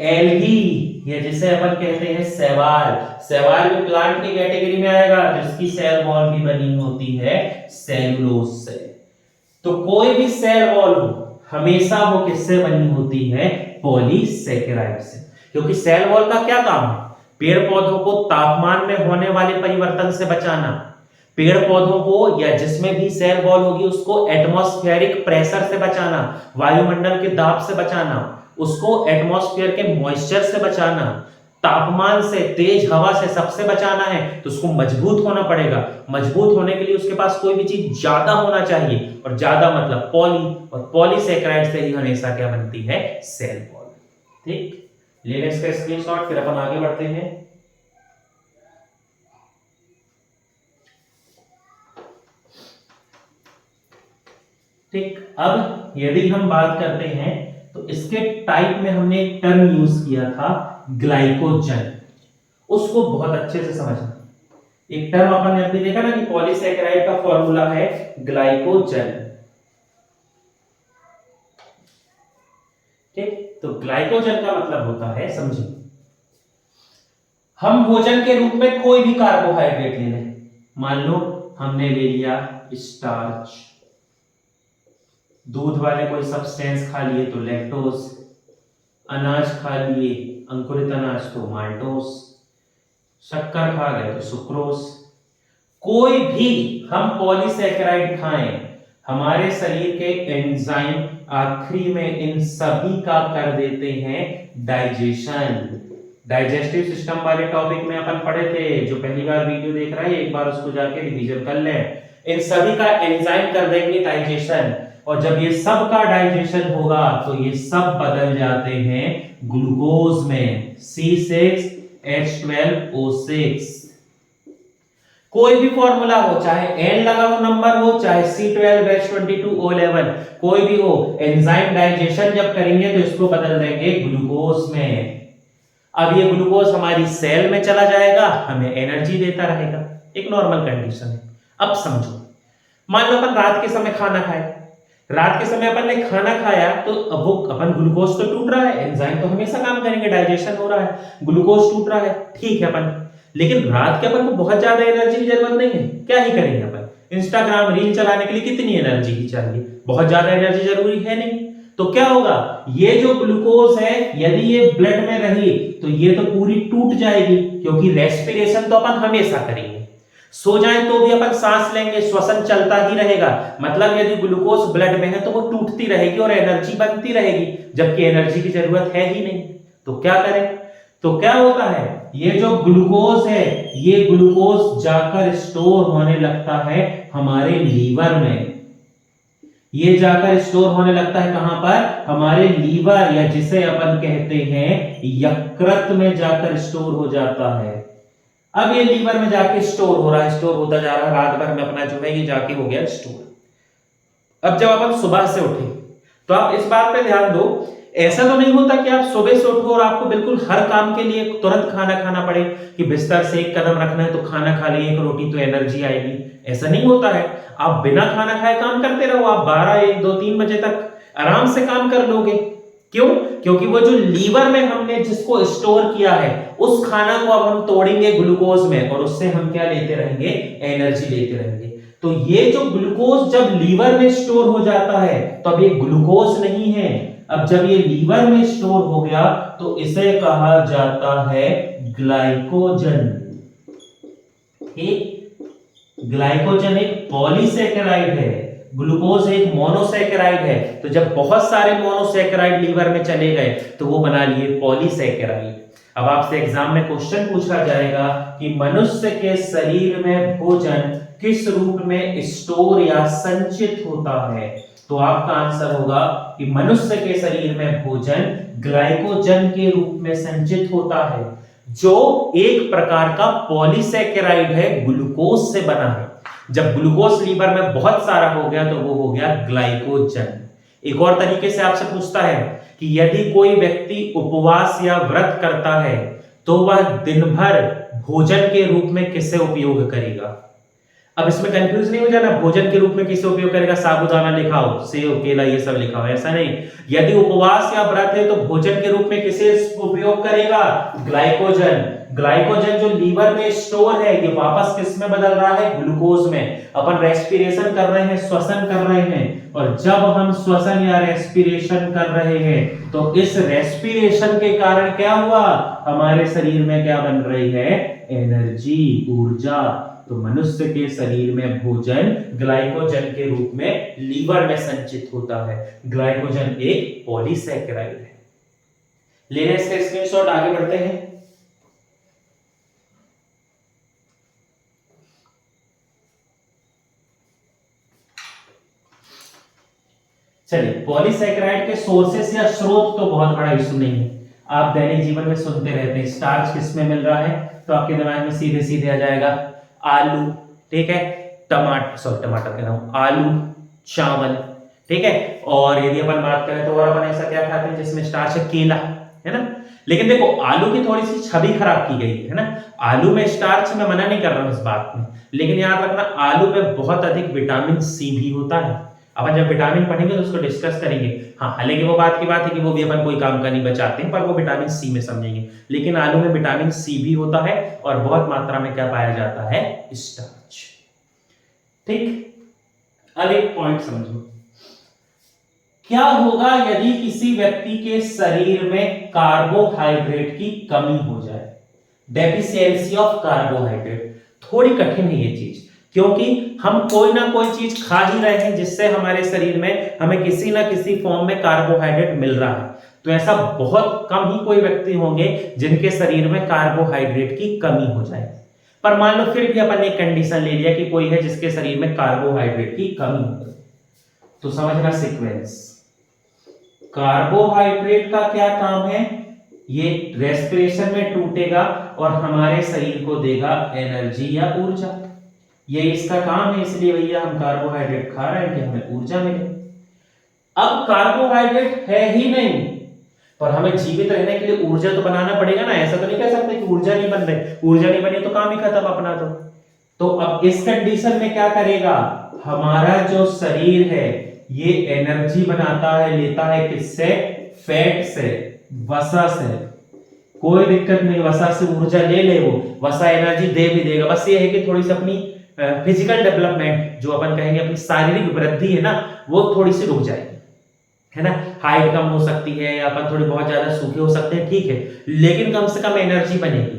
एल्गी, ये जिसे अपन कहते हैं शैवाल, शैवाल भी प्लांट की कैटेगरी में आएगा, जिसकी सेल वॉल भी बनी होती है सेलुलोज से। तो कोई भी सेल वॉल हो हमेशा वो किससे बनी होती है, पॉलीसैकेराइड से। क्योंकि सेल वॉल का क्या काम है, पेड़ पौधों को तापमान में होने वाले परिवर्तन से बचाना, पेड़ पौधों को या जिसमें भी सेल वॉल होगी उसको एटमॉस्फेरिक प्रेशर से बचाना, वायुमंडल के दाब से बचाना, उसको एटमॉस्फेयर के मॉइस्चर से बचाना, तापमान से, तेज हवा से, सबसे बचाना है, तो उसको मजबूत होना पड़ेगा। मजबूत होने के लिए उसके पास कोई भी चीज ज्यादा होना चाहिए, और ज्यादा मतलब पॉली, और पॉलीसैकेराइड से ही हमेशा क्या बनती है, सेल वॉल। ठीक, लेंगे इसका स्क्रीनशॉट, फिर अपन आगे बढ़ते हैं। ठीक, अब यदि हम बात करते हैं तो इसके टाइप में हमने एक टर्म यूज किया था ग्लाइकोजन, उसको बहुत अच्छे से समझना। एक टर्म अपन ने अभी देखा ना कि पॉलीसैकेराइड का फॉर्मूला है ग्लाइकोजन। ठीक, तो ग्लाइकोजन का मतलब होता है, समझिए, हम भोजन के रूप में कोई भी कार्बोहाइड्रेट ले लें, मान लो हमने ले लिया स्टार्च, दूध वाले कोई सब्सटेंस खा लिए तो लैक्टोज, अनाज खा लिए अंकुरित अनाज तो माल्टोज, शक्कर खा गए तो सुक्रोज। कोई भी हम पॉलीसैकेराइड खाएं, हमारे शरीर के एंजाइम आखिरी में इन सभी का कर देते हैं डाइजेशन। डाइजेस्टिव सिस्टम वाले टॉपिक में अपन पढ़े थे, जो पहली बार वीडियो देख रहा है एक बार उसको जाके रिवीजन कर ले। इन सभी का एंजाइम कर देंगे डाइजेशन, और जब ये सब का डाइजेशन होगा तो ये सब बदल जाते हैं ग्लूकोज में, C6H12O6। कोई भी फॉर्मूला हो, चाहे N लगा हो नंबर हो, चाहे C12H22O11, कोई भी हो, एंजाइम डाइजेशन जब करेंगे तो इसको बदल देंगे ग्लूकोज में। अब ये ग्लूकोज हमारी सेल में चला जाएगा, हमें एनर्जी देता रहेगा, एक नॉर्मल कंडीशन है। अब समझो, मान लो अपन रात के समय खाना खाए, रात के समय अपन ने खाना खाया तो अब वो अपन ग्लूकोज तो टूट रहा है, एंजाइम तो हमेशा काम करेंगे, डाइजेशन हो रहा है, ग्लूकोज टूट रहा है, ठीक है अपन, लेकिन रात के अपन को बहुत ज्यादा एनर्जी की जरूरत नहीं है, क्या ही करेंगे अपन, इंस्टाग्राम रील चलाने के लिए कितनी एनर्जी की चाहिए, बहुत ज्यादा एनर्जी जरूरी है नहीं। तो क्या होगा, ये जो ग्लूकोज है यदि ये ब्लड में रही तो ये तो पूरी टूट जाएगी, क्योंकि रेस्पिरेशन तो अपन हमेशा करेंगे, सो जाए तो भी अपन सांस लेंगे, श्वसन चलता ही रहेगा, मतलब यदि ग्लूकोज ब्लड में है तो वो टूटती रहेगी और एनर्जी बनती रहेगी, जबकि एनर्जी की जरूरत है ही नहीं। तो क्या करें, तो क्या होता है, ये जो ग्लूकोज है ये ग्लूकोज जाकर स्टोर होने लगता है हमारे लीवर में, ये जाकर स्टोर होने लगता है कहां पर, हमारे लीवर, या जिसे अपन कहते हैं यकृत में जाकर स्टोर हो जाता है। अब ये लीवर में जाके स्टोर हो रहा है, स्टोर होता जा रहा है, रात भर में अपना जो है ये जाके हो गया स्टोर। अब जब अपन सुबह से उठे तो आप इस बात पे ध्यान दो, ऐसा तो नहीं होता कि आप सुबह से उठो और आपको बिल्कुल हर काम के लिए तुरंत खाना खाना पड़े, कि बिस्तर से एक कदम रखना है तो खाना खा लिए, एक रोटी तो एनर्जी आएगी, ऐसा नहीं होता है। आप बिना खाना खाए काम करते रहो, आप 12, 1, 2, 3 बजे तक आराम से काम कर लोगे। क्यों, क्योंकि वो जो लीवर में हमने जिसको स्टोर किया है उस खाना को अब हम तोड़ेंगे ग्लूकोज में, और उससे हम क्या लेते रहेंगे, एनर्जी लेते रहेंगे। तो ये जो ग्लूकोज जब लीवर में स्टोर हो जाता है तो अब ये ग्लूकोज नहीं है, अब जब ये लीवर में स्टोर हो गया तो इसे कहा जाता है ग्लाइकोजन। ग्लाइकोजन एक पॉलीसैकेराइड है, ग्लूकोज एक मोनोसैकेराइड है, तो जब बहुत सारे मोनोसैकेराइड लीवर में चले गए तो वो बना लिए पॉलीसैकेराइड। अब आपसे एग्जाम में क्वेश्चन पूछा जाएगा कि मनुष्य के शरीर में भोजन किस रूप में स्टोर या संचित होता है, तो आपका आंसर होगा कि मनुष्य के शरीर में भोजन ग्लाइकोजन के रूप में संचित होता है, जो एक प्रकार का पॉलीसैकेराइड है, ग्लूकोज से बना है। जब ग्लूकोज लीवर में बहुत सारा हो गया तो वो हो गया ग्लाइकोजन। एक और तरीके से आपसे पूछता है कि यदि कोई व्यक्ति उपवास या व्रत करता है तो वह दिन भर भोजन के रूप में किसे उपयोग करेगा। अब इसमें कंफ्यूज नहीं हो जाना, भोजन के रूप में किसे उपयोग करेगा, साबूदाना लिखा हो, सेव, केला, ये सब लिखा हो, ऐसा नहीं। यदि उपवास या व्रत है तो भोजन के रूप में किसे उपयोग करेगा, ग्लाइकोजन। ग्लाइकोजन जो लीवर में स्टोर है ये वापस किस में बदल रहा है, ग्लूकोज में। अपन रेस्पिरेशन कर रहे हैं, श्वसन कर रहे हैं, और जब हम श्वसन या रेस्पिरेशन कर रहे हैं तो इस रेस्पिरेशन के कारण क्या हुआ, हमारे शरीर में क्या बन रही है, एनर्जी, ऊर्जा। तो मनुष्य के शरीर में भोजन ग्लाइकोजन के रूप में लीवर में संचित होता है। ग्लाइकोजन एक पॉलीसैकेराइड है। ले रहे इसका स्क्रीनशॉट, आगे बढ़ते हैं। चलिए, पॉलीसैकेराइड के सोर्सेस या स्रोत तो बहुत बड़ा इशू नहीं है, आप दैनिक जीवन में सुनते रहते हैं। स्टार्च किस में मिल रहा है, तो आपके दिमाग में सीधे सीधे आ जाएगा आलू, ठीक है, टमाटर कह रहा हूं, आलू, चावल, ठीक है। और यदि अपन बात करें तो और अपन ऐसा क्या खाते हैं जिसमें स्टार्च है, केला, है ना। लेकिन देखो आलू की थोड़ी सी छवि खराब की गई है ना, आलू में स्टार्च, मैं मना नहीं कर रहा हूं इस बात में, लेकिन याद रखना आलू में बहुत अधिक विटामिन सी भी होता है। अपन जब विटामिन पढ़ेंगे तो उसको डिस्कस करेंगे। हाँ, हालांकि वो बात की बात है कि वो भी अपन कोई काम का नहीं बचाते हैं, पर वो विटामिन सी में समझेंगे। लेकिन आलू में विटामिन सी भी होता है और बहुत मात्रा में क्या पाया जाता है, स्टार्च, ठीक। अब एक पॉइंट समझो, क्या होगा यदि किसी व्यक्ति के शरीर में कार्बोहाइड्रेट की कमी हो जाए, डेफिशिएंसी ऑफ कार्बोहाइड्रेट। थोड़ी कठिन है ये चीज, क्योंकि हम कोई ना कोई चीज खा ही रहे हैं जिससे हमारे शरीर में हमें किसी ना किसी फॉर्म में कार्बोहाइड्रेट मिल रहा है। तो ऐसा बहुत कम ही कोई व्यक्ति होंगे जिनके शरीर में कार्बोहाइड्रेट की कमी हो जाए। पर मान लो फिर भी अपन ने एक कंडीशन ले लिया कि कोई है जिसके शरीर में कार्बोहाइड्रेट की कमी है, तो समझना सीक्वेंस। कार्बोहाइड्रेट का क्या काम है, ये रेस्पिरेशन में टूटेगा और हमारे शरीर को देगा एनर्जी या ऊर्जा, ये इसका काम है। इसलिए भैया हम कार्बोहाइड्रेट खा रहे हैं कि हमें ऊर्जा मिले। अब कार्बोहाइड्रेट है ही नहीं, पर हमें जीवित रहने के लिए ऊर्जा तो बनाना पड़ेगा ना, ऐसा तो नहीं कह सकते कि ऊर्जा नहीं बन रही, ऊर्जा नहीं बनी तो काम ही खत्म अपना। तो अब इस कंडीशन में क्या करेगा, हमारा जो शरीर है ये एनर्जी बनाता है, लेता है किससे, फैट से, वसा से। कोई दिक्कत नहीं, वसा से ऊर्जा ले ले, वो वसा एनर्जी दे भी देगा। बस ये है कि थोड़ी सी अपनी फिजिकल डेवलपमेंट, जो अपन कहेंगे अपनी शारीरिक वृद्धि है ना, वो थोड़ी सी रुक जाएगी, है ना। हाइट कम हो सकती है या अपन थोड़ी बहुत ज्यादा सूखे हो सकते हैं, ठीक है, लेकिन कम से कम एनर्जी बनेगी।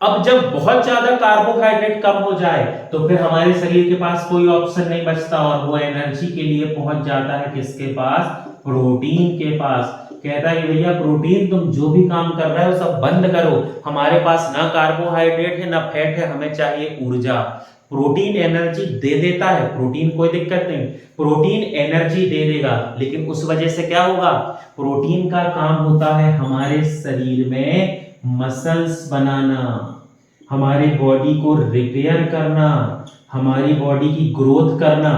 अब जब बहुत ज्यादा कार्बोहाइड्रेट कम हो जाए तो फिर हमारे शरीर के पास कोई ऑप्शन नहीं बचता और वो एनर्जी के लिए पहुंच जाता है किसके पास, प्रोटीन के पास। कहता है कि भैया प्रोटीन तुम जो भी काम कर रहे हो सब बंद करो, हमारे पास ना कार्बोहाइड्रेट है ना फैट है, हमें चाहिए ऊर्जा। प्रोटीन एनर्जी दे देता है, प्रोटीन कोई दिक्कत नहीं, प्रोटीन एनर्जी दे देगा, लेकिन उस वजह से क्या होगा, प्रोटीन का काम होता है हमारे शरीर में मसल्स बनाना, हमारी बॉडी को रिपेयर करना, हमारी बॉडी की ग्रोथ करना,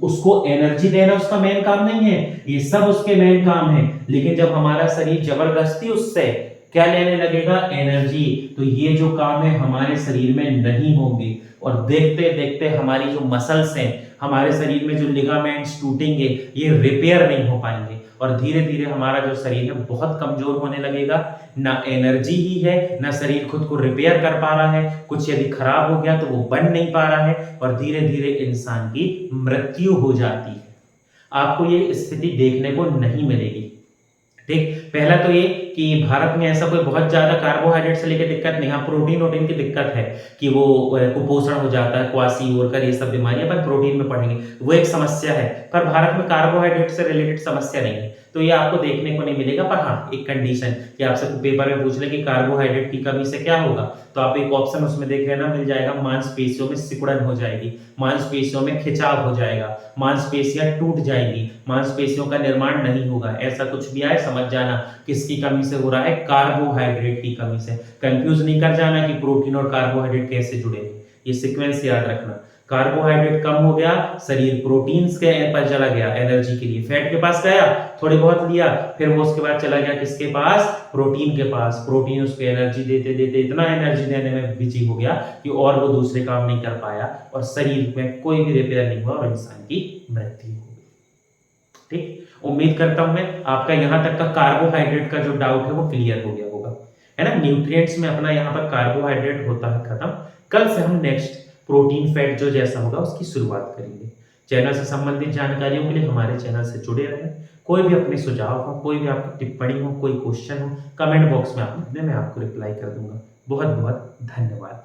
उसको एनर्जी देना उसका मेन काम नहीं है, ये सब उसके मेन काम है। लेकिन जब हमारा शरीर जबरदस्ती उससे क्या लेने लगेगा, एनर्जी, तो ये जो काम है हमारे शरीर में नहीं होंगे और देखते देखते हमारी जो मसल्स हैं, हमारे शरीर में जो लिगामेंट्स टूटेंगे, ये रिपेयर नहीं हो पाएंगे और धीरे धीरे हमारा जो शरीर है बहुत कमजोर होने लगेगा। ना एनर्जी ही है, ना शरीर खुद को रिपेयर कर पा रहा है, कुछ यदि खराब हो गया तो वो बन नहीं पा रहा है और धीरे धीरे इंसान की मृत्यु हो जाती है। आपको ये स्थिति देखने को नहीं मिलेगी। ठीक, पहला तो ये कि भारत में ऐसा कोई बहुत ज्यादा कार्बोहाइड्रेट से लेकर दिक्कत नहीं, हाँ प्रोटीन वोटीन की दिक्कत है कि वो कुपोषण हो जाता है, क्वासी और ये सब बीमारियां, पर प्रोटीन में पढ़ेंगे, वो एक समस्या है। पर भारत में कार्बोहाइड्रेट से रिलेटेड समस्या नहीं है, तो ये आपको देखने को नहीं मिलेगा। पर हाँ एक कंडीशन कि आपसे पेपर में पूछ ले कि कार्बोहाइड्रेट की कमी से क्या होगा, तो आप एक ऑप्शन उसमें देख लेना, मिल जाएगा, मांसपेशियों में सिकुड़न हो जाएगी, मांसपेशियों में खिंचाव हो जाएगा, मांसपेशियां टूट जाएंगी, मांसपेशियों का निर्माण नहीं होगा। ऐसा कुछ भी आए समझ जाना किसकी कमी से हो रहा है, कार्बोहाइड्रेट की कमी से। कंफ्यूज नहीं कर जाना कि प्रोटीन और कार्बोहाइड्रेट कैसे जुड़े, ये सीक्वेंस याद रखना। कार्बोहाइड्रेट कम हो गया, शरीर प्रोटीन्स के पर चला गया एनर्जी के लिए, फैट के पास गया, थोड़ी बहुत लिया, फिर वो उसके बाद चला गया किसके पास, प्रोटीन के पास। प्रोटीन उसको एनर्जी देते देते इतना एनर्जी देने में बिजी हो गया कि और वो दूसरे काम नहीं कर पाया और शरीर में कोई भी रिपेयर नहीं हुआ और इंसान की मृत्यु हो गई। ठीक, उम्मीद करता हूं मैं आपका यहाँ तक का कार्बोहाइड्रेट का जो डाउट है वो क्लियर हो गया होगा, है ना। न्यूट्रिएंट्स में अपना यहाँ पर कार्बोहाइड्रेट होता है खत्म। कल से हम नेक्स्ट प्रोटीन फैट जो जैसा होगा उसकी शुरुआत करेंगे। चैनल से संबंधित जानकारियों के लिए हमारे चैनल से जुड़े रहें। कोई भी अपने सुझाव हो, कोई भी आपकी टिप्पणी हो, कोई क्वेश्चन हो, कमेंट बॉक्स में आप लिखने, मैं आपको रिप्लाई कर दूंगा। बहुत बहुत धन्यवाद।